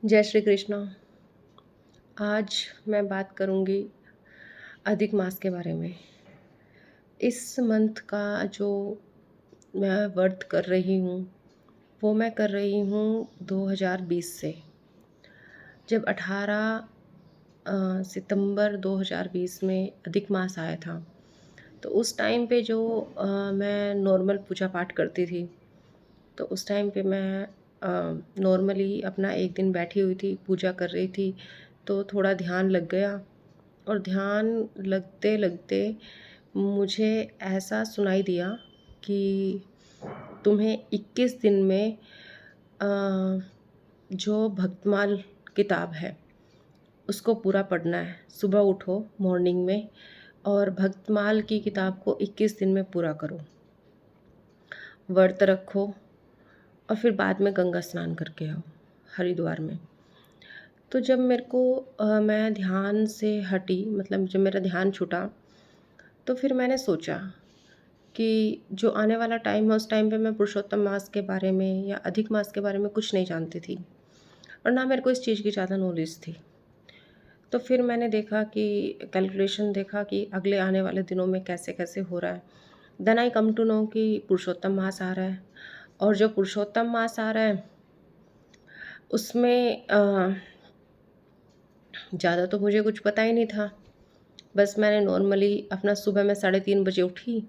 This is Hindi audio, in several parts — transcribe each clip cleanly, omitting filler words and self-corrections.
जय श्री कृष्णा। आज मैं बात करूंगी अधिक मास के बारे में। इस मंथ का जो मैं व्रत कर रही हूँ वो मैं कर रही हूँ 2020 से। जब 18 सितंबर 2020 में अधिक मास आया था तो उस टाइम पे जो मैं नॉर्मल पूजा पाठ करती थी, तो उस टाइम पे मैं नॉर्मली अपना एक दिन बैठी हुई थी, पूजा कर रही थी, तो थोड़ा ध्यान लग गया। और ध्यान लगते लगते मुझे ऐसा सुनाई दिया कि तुम्हें 21 दिन में जो भक्तमाल किताब है उसको पूरा पढ़ना है। सुबह उठो मॉर्निंग में और भक्तमाल की किताब को 21 दिन में पूरा करो, व्रत रखो और फिर बाद में गंगा स्नान करके आओ हरिद्वार में। तो जब मेरे को मैं ध्यान से हटी, मतलब जब मेरा ध्यान छूटा, तो फिर मैंने सोचा कि जो आने वाला टाइम है उस टाइम पे मैं पुरुषोत्तम मास के बारे में या अधिक मास के बारे में कुछ नहीं जानती थी और ना मेरे को इस चीज़ की ज़्यादा नॉलेज थी। तो फिर मैंने देखा कि कैलकुलेशन देखा कि अगले आने वाले दिनों में कैसे कैसे हो रहा है। Then I come to know कि पुरुषोत्तम मास आ रहा है, और जो पुरुषोत्तम मास आ रहा है उसमें ज़्यादा तो मुझे कुछ पता ही नहीं था। बस मैंने नॉर्मली अपना सुबह में 3:30 बजे उठी।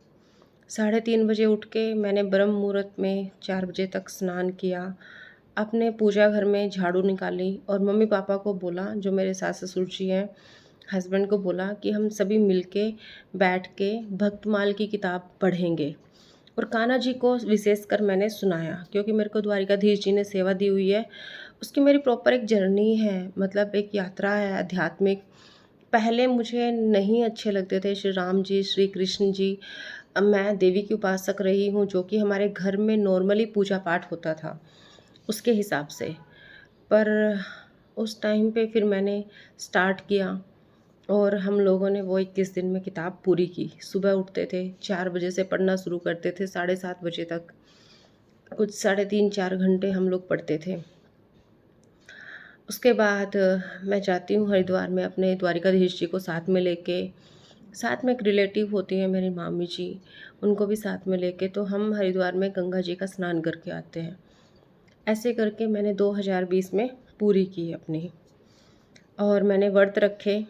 3:30 बजे उठ के मैंने ब्रह्म मुहूर्त में 4 बजे तक स्नान किया, अपने पूजा घर में झाड़ू निकाली और मम्मी पापा को बोला, जो मेरे सास ससुर जी हैं, हस्बैंड को बोला कि हम सभी मिलके बैठ के भक्तमाल की किताब पढ़ेंगे। और कान्हा जी को विशेषकर मैंने सुनाया, क्योंकि मेरे को द्वारिकाधीश जी ने सेवा दी हुई है। उसकी मेरी प्रॉपर एक जर्नी है, मतलब एक यात्रा है आध्यात्मिक। पहले मुझे नहीं अच्छे लगते थे श्री राम जी, श्री कृष्ण जी। अब मैं देवी की उपासक रही हूँ, जो कि हमारे घर में नॉर्मली पूजा पाठ होता था उसके हिसाब से। पर उस टाइम पे फिर मैंने स्टार्ट किया और हम लोगों ने वो 21 दिन में किताब पूरी की। सुबह उठते थे, 4 बजे से पढ़ना शुरू करते थे, 7:30 बजे तक कुछ 3.5-4 घंटे हम लोग पढ़ते थे। उसके बाद मैं जाती हूँ हरिद्वार में अपने द्वारिकाधीश जी को साथ में लेके। साथ में एक रिलेटिव होती है मेरी मामी जी, उनको भी साथ में लेके तो हम हरिद्वार में गंगा जी का स्नान करके आते हैं। ऐसे करके मैंने 2020 में पूरी की अपनी, और मैंने व्रत रखे।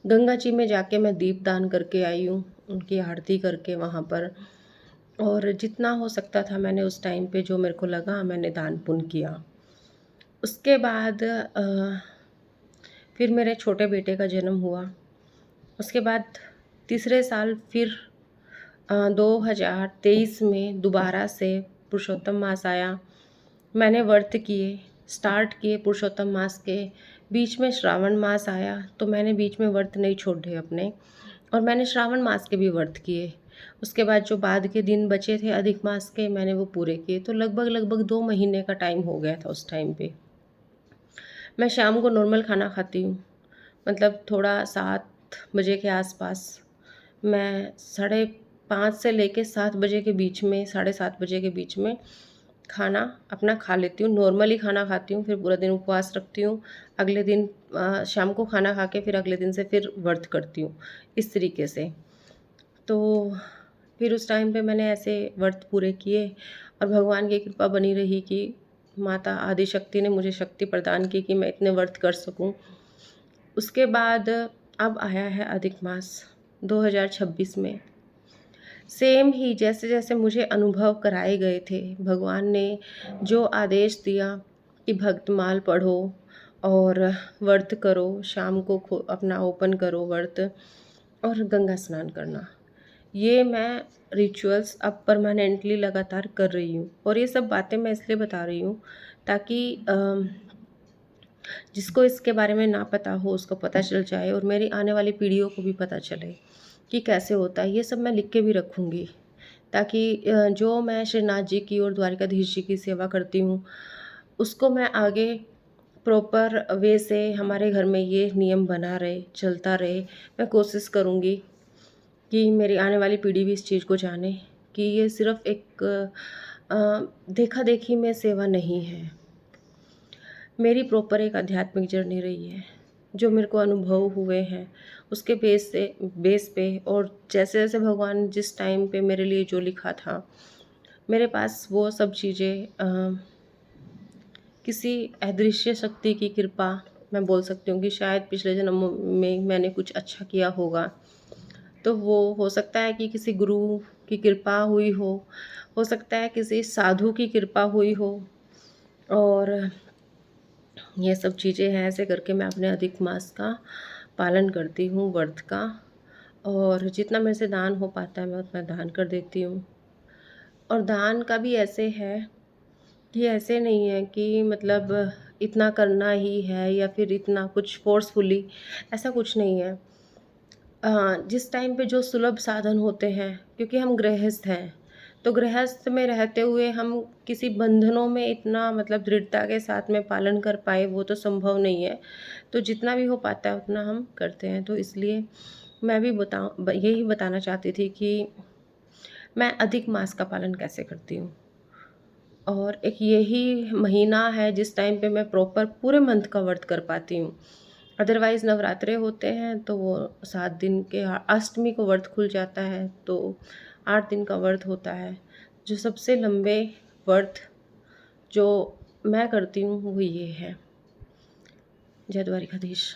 गंगा जी में जाके मैं दीपदान करके आई हूँ, उनकी आरती करके वहाँ पर। और जितना हो सकता था मैंने उस टाइम पे, जो मेरे को लगा, मैंने दान पुण्य किया। उसके बाद फिर मेरे छोटे बेटे का जन्म हुआ। उसके बाद तीसरे साल फिर 2023 में दोबारा से पुरुषोत्तम मास आया। मैंने व्रत किए, स्टार्ट किए पुरुषोत्तम मास के। बीच में श्रावण मास आया तो मैंने बीच में व्रत नहीं छोड़े अपने, और मैंने श्रावण मास के भी व्रत किए। उसके बाद जो बाद के दिन बचे थे अधिक मास के, मैंने वो पूरे किए। तो लगभग लगभग 2 महीने का टाइम हो गया था उस टाइम पे। मैं शाम को नॉर्मल खाना खाती हूँ, मतलब थोड़ा 7 बजे के आसपास। मैं 5:30 से लेके 7 बजे के बीच में, 7:30 बजे के बीच में खाना अपना खा लेती हूँ। नॉर्मली खाना खाती हूँ, फिर पूरा दिन उपवास रखती हूँ। अगले दिन शाम को खाना खा के फिर अगले दिन से फिर व्रत करती हूँ, इस तरीके से। तो फिर उस टाइम पे मैंने ऐसे व्रत पूरे किए और भगवान की कृपा बनी रही कि माता आदिशक्ति ने मुझे शक्ति प्रदान की कि मैं इतने व्रत कर सकूं। उसके बाद अब आया है अधिक मास 2026 में। सेम ही जैसे जैसे मुझे अनुभव कराए गए थे, भगवान ने जो आदेश दिया कि भक्तमाल पढ़ो और व्रत करो, शाम को अपना ओपन करो व्रत और गंगा स्नान करना, ये मैं रिचुअल्स अब परमानेंटली लगातार कर रही हूँ। और ये सब बातें मैं इसलिए बता रही हूँ ताकि जिसको इसके बारे में ना पता हो उसको पता चल जाए, और मेरी आने वाली पीढ़ियों को भी पता चले कि कैसे होता है। ये सब मैं लिख के भी रखूँगी ताकि जो मैं श्रीनाथ जी की और द्वारिकाधीश जी की सेवा करती हूँ उसको मैं आगे प्रॉपर वे से हमारे घर में ये नियम बना रहे, चलता रहे। मैं कोशिश करूँगी कि मेरी आने वाली पीढ़ी भी इस चीज़ को जाने कि ये सिर्फ़ एक देखा देखी में सेवा नहीं है। मेरी प्रॉपर एक आध्यात्मिक जर्नी रही है। जो मेरे को अनुभव हुए हैं उसके बेस पे और जैसे-जैसे भगवान जिस टाइम पे मेरे लिए जो लिखा था, मेरे पास वो सब चीज़ें किसी अदृश्य शक्ति की कृपा, मैं बोल सकती हूँ कि शायद पिछले जन्मों में मैंने कुछ अच्छा किया होगा। तो वो हो सकता है कि किसी गुरु की कृपा हुई हो सकता है किसी साधु की कृपा हुई हो, और ये सब चीज़ें हैं। ऐसे करके मैं अपने अधिक मास का पालन करती हूँ, व्रत का, और जितना मेरे से दान हो पाता है मैं उतना दान कर देती हूँ। और दान का भी ऐसे है कि ऐसे नहीं है कि मतलब इतना करना ही है या फिर इतना कुछ फ़ोर्सफुली, ऐसा कुछ नहीं है। जिस टाइम पे जो सुलभ साधन होते हैं, क्योंकि हम गृहस्थ हैं, तो गृहस्थ में रहते हुए हम किसी बंधनों में इतना मतलब दृढ़ता के साथ में पालन कर पाए, वो तो संभव नहीं है। तो जितना भी हो पाता है उतना हम करते हैं। तो इसलिए मैं भी यही बताना चाहती थी कि मैं अधिक मास का पालन कैसे करती हूँ। और एक यही महीना है जिस टाइम पे मैं प्रॉपर पूरे मंथ का व्रत कर पाती हूँ। अदरवाइज़ नवरात्रे होते हैं तो वो 7 दिन के, अष्टमी को व्रत खुल जाता है तो 8 दिन का व्रत होता है। जो सबसे लंबे व्रत जो मैं करती हूँ वो ये है। जय द्वारिकाधीश।